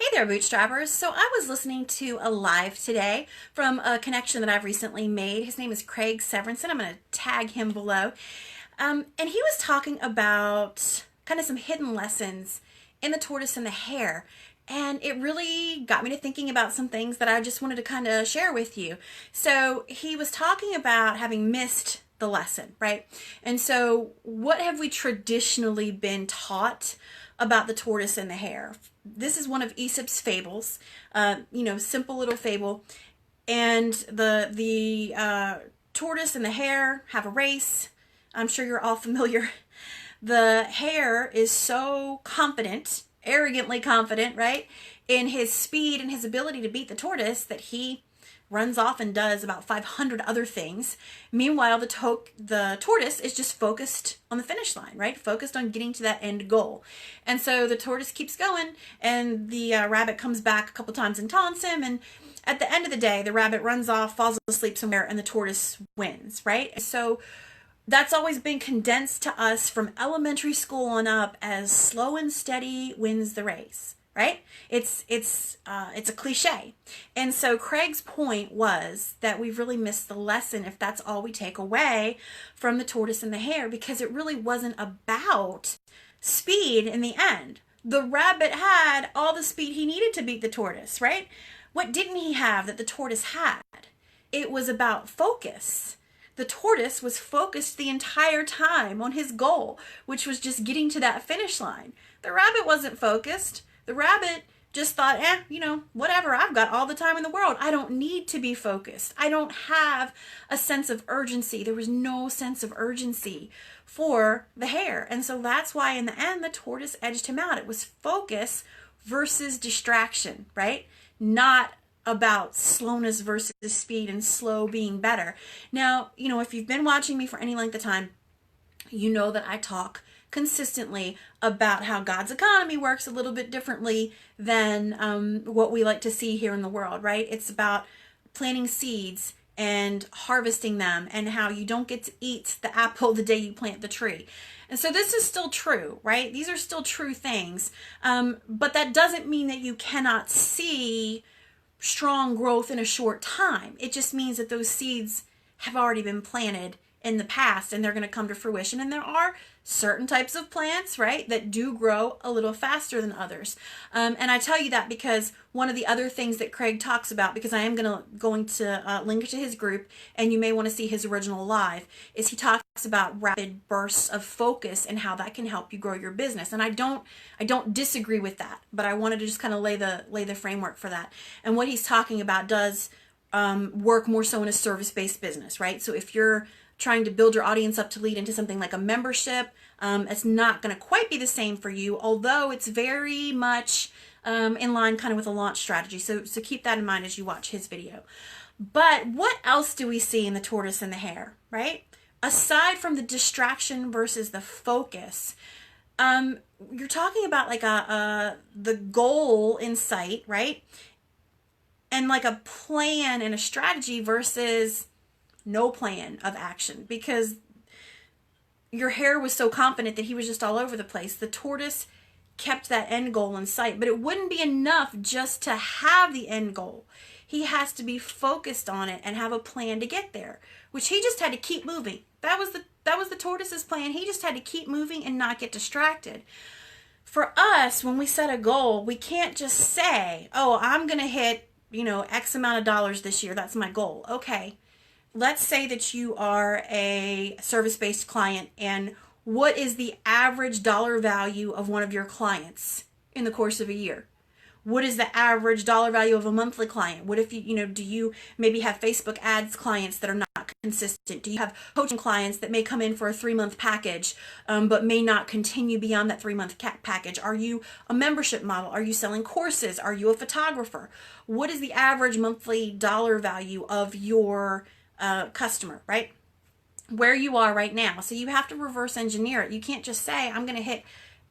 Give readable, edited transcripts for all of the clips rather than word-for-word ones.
Hey there, Bootstrappers. So I was listening to a live today from a connection that I've recently made. His name is Craig Severinson. I'm going to tag him below. And he was talking about kind of some hidden lessons in the tortoise and the hare. And it really got me to thinking about some things that I just wanted to kind of share with you. So he was talking about having missed the lesson, right? And so what have we traditionally been taught about the tortoise and the hare? This is one of Aesop's fables, simple little fable. And the tortoise and the hare have a race. I'm sure you're all familiar. The hare is so confident, arrogantly confident, right, in his speed and his ability to beat the tortoise that he runs off and does about 500 other things. Meanwhile, the tortoise is just focused on the finish line, right? Focused on getting to that end goal. And so the tortoise keeps going, and the rabbit comes back a couple times and taunts him. And at the end of the day, the rabbit runs off, falls asleep somewhere, and the tortoise wins, right? So that's always been condensed to us from elementary school on up as slow and steady wins the race. Right? It's a cliche. And so Craig's point was that we've really missed the lesson if that's all we take away from the tortoise and the hare, because it really wasn't about speed in the end. The rabbit had all the speed he needed to beat the tortoise, right? What didn't he have that the tortoise had? It was about focus. The tortoise was focused the entire time on his goal, which was just getting to that finish line. The rabbit wasn't focused. The rabbit just thought, whatever, I've got all the time in the world. I don't need to be focused. I don't have a sense of urgency. There was no sense of urgency for the hare. And so that's why in the end, the tortoise edged him out. It was focus versus distraction, right? Not about slowness versus speed and slow being better. Now, if you've been watching me for any length of time, you know that I talk consistently about how God's economy works a little bit differently than what we like to see here in the world, right? It's about planting seeds and harvesting them, and how you don't get to eat the apple the day you plant the tree. And so this is still true, right? These are still true things, but that doesn't mean that you cannot see strong growth in a short time. It just means that those seeds have already been planted in the past, and they're going to come to fruition. And there are certain types of plants, right, that do grow a little faster than others. And I tell you that because one of the other things that Craig talks about, because I am going to link to his group, and you may want to see his original live, is he talks about rapid bursts of focus and how that can help you grow your business. And I don't disagree with that, but I wanted to just kind of lay the framework for that. And what he's talking about does work more so in a service-based business, right? So if you're trying to build your audience up to lead into something like a membership, it's not going to quite be the same for you, although it's very much in line kind of with a launch strategy. So keep that in mind as you watch his video. But what else do we see in the tortoise and the hare, right? Aside from the distraction versus the focus, you're talking about like the goal in sight, right? And like a plan and a strategy versus no plan of action, because your hare was so confident that he was just all over the place. The tortoise kept that end goal in sight, but it wouldn't be enough just to have the end goal. He has to be focused on it and have a plan to get there, which he just had to keep moving. That was the tortoise's plan. He just had to keep moving and not get distracted. For us, when we set a goal, we can't just say, oh, I'm going to hit, X amount of dollars this year. That's my goal. Okay. Let's say that you are a service-based client, and what is the average dollar value of one of your clients in the course of a year? What is the average dollar value of a monthly client? What if do you maybe have Facebook ads clients that are not consistent? Do you have coaching clients that may come in for a 3-month package, but may not continue beyond that 3-month package? Are you a membership model? Are you selling courses? Are you a photographer? What is the average monthly dollar value of your customer, right? Where you are right now. So you have to reverse engineer it. You can't just say, I'm going to hit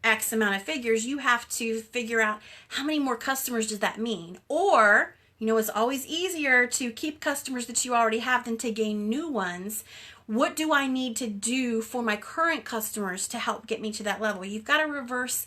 X amount of figures. You have to figure out how many more customers does that mean? Or, it's always easier to keep customers that you already have than to gain new ones. What do I need to do for my current customers to help get me to that level? You've got to reverse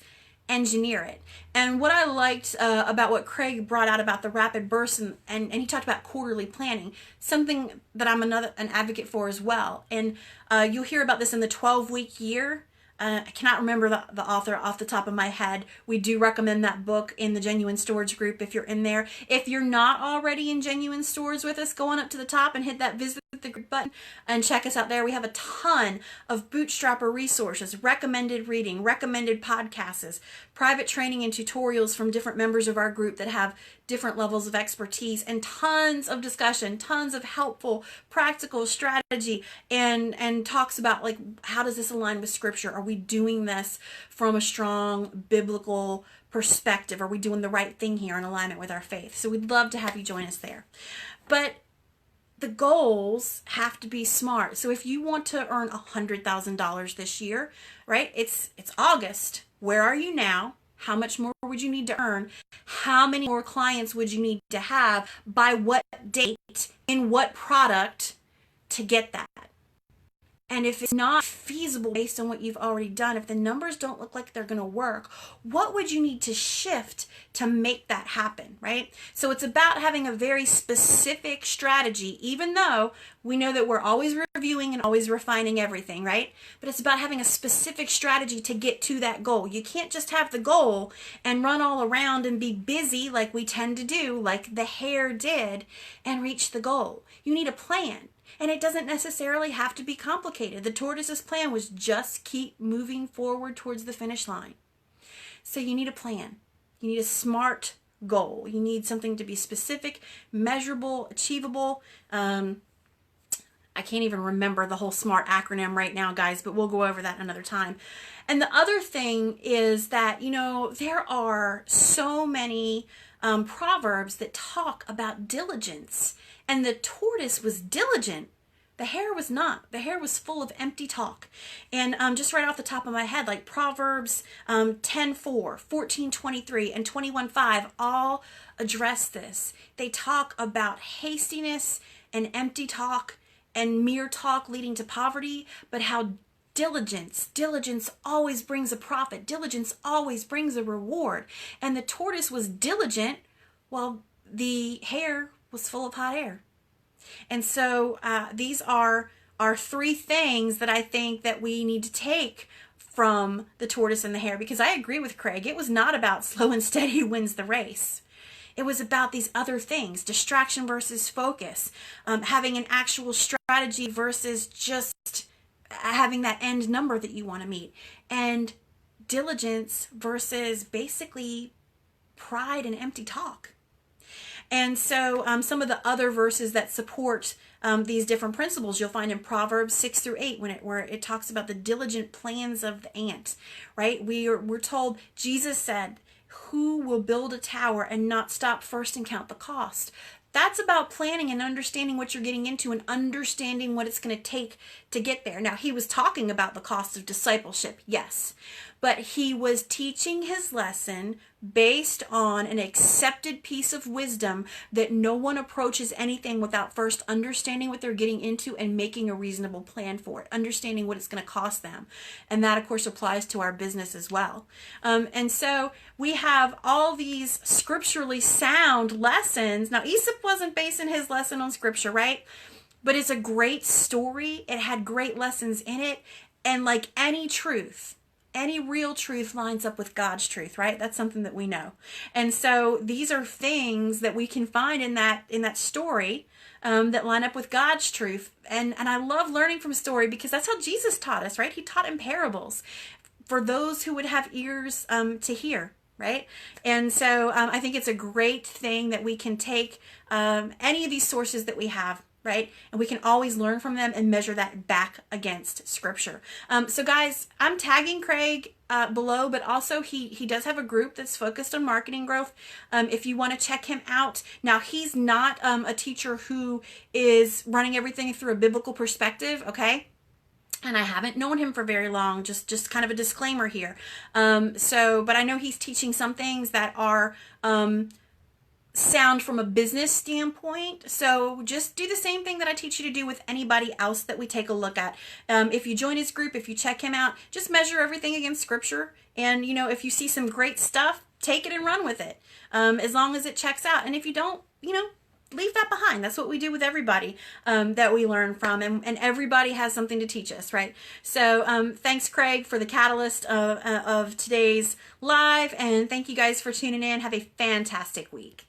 engineer it. And what I liked about what Craig brought out about the rapid bursts, and he talked about quarterly planning, something that I'm an advocate for as well. And you'll hear about this in the 12-week year. I cannot remember the author off the top of my head. We do recommend that book in the Genuine Storage group if you're in there. If you're not already in Genuine Storage with us, go on up to the top and hit that visit the group button and check us out there. We have a ton of bootstrapper resources, recommended reading, recommended podcasts, private training and tutorials from different members of our group that have different levels of expertise, and tons of discussion, tons of helpful practical strategy, and talks about like, how does this align with Scripture? Are we doing this from a strong biblical perspective? Are we doing the right thing here in alignment with our faith? So we'd love to have you join us there. But the goals have to be smart. So if you want to earn $100,000 this year, right? It's August. Where are you now? How much more would you need to earn? How many more clients would you need to have? By what date? In what product to get that? And if it's not feasible based on what you've already done, if the numbers don't look like they're going to work, what would you need to shift to make that happen, right? So it's about having a very specific strategy, even though we know that we're always reviewing and always refining everything, right? But it's about having a specific strategy to get to that goal. You can't just have the goal and run all around and be busy like we tend to do, like the hare did, and reach the goal. You need a plan. And it doesn't necessarily have to be complicated. The tortoise's plan was just keep moving forward towards the finish line. So you need a plan. You need a smart goal. You need something to be specific, measurable, achievable. I can't even remember the whole SMART acronym right now, guys, but we'll go over that another time. And the other thing is that, there are so many proverbs that talk about diligence. And the tortoise was diligent. The hare was not. The hare was full of empty talk. And just right off the top of my head, like Proverbs 10:4, 14:23, and 21:5 all address this. They talk about hastiness and empty talk and mere talk leading to poverty, but how diligence always brings a profit. Diligence always brings a reward. And the tortoise was diligent while the hare was full of hot air. And so these are three things that I think that we need to take from the tortoise and the hare, because I agree with Craig. It was not about slow and steady wins the race. It was about these other things, distraction versus focus, having an actual strategy versus just having that end number that you want to meet, and diligence versus basically pride and empty talk. And so some of the other verses that support these different principles you'll find in Proverbs 6-8 where it talks about the diligent plans of the ant, right? We're told, Jesus said, who will build a tower and not stop first and count the cost? That's about planning and understanding what you're getting into and understanding what it's going to take to get there. Now, he was talking about the cost of discipleship, yes, but he was teaching his lesson based on an accepted piece of wisdom that no one approaches anything without first understanding what they're getting into and making a reasonable plan for it, understanding what it's going to cost them. And that, of course, applies to our business as well. And so we have all these scripturally sound lessons. Now, Aesop wasn't basing his lesson on scripture, right? But it's a great story. It had great lessons in it. And like any truth, any real truth lines up with God's truth, right? That's something that we know. And so these are things that we can find in that story that line up with God's truth. And I love learning from story because that's how Jesus taught us, right? He taught in parables for those who would have ears to hear, right? And so I think it's a great thing that we can take any of these sources that we have, right? And we can always learn from them and measure that back against scripture. So guys, I'm tagging Craig below, but also he does have a group that's focused on marketing growth. If you want to check him out. Now, he's not a teacher who is running everything through a biblical perspective, okay? And I haven't known him for very long, just kind of a disclaimer here. But I know he's teaching some things that are sound from a business standpoint. So just do the same thing that I teach you to do with anybody else that we take a look at. If you join his group, if you check him out, just measure everything against Scripture. And, if you see some great stuff, take it and run with it, as long as it checks out. And if you don't, leave that behind. That's what we do with everybody that we learn from, and everybody has something to teach us, right? So thanks, Craig, for the catalyst of today's live, and thank you guys for tuning in. Have a fantastic week.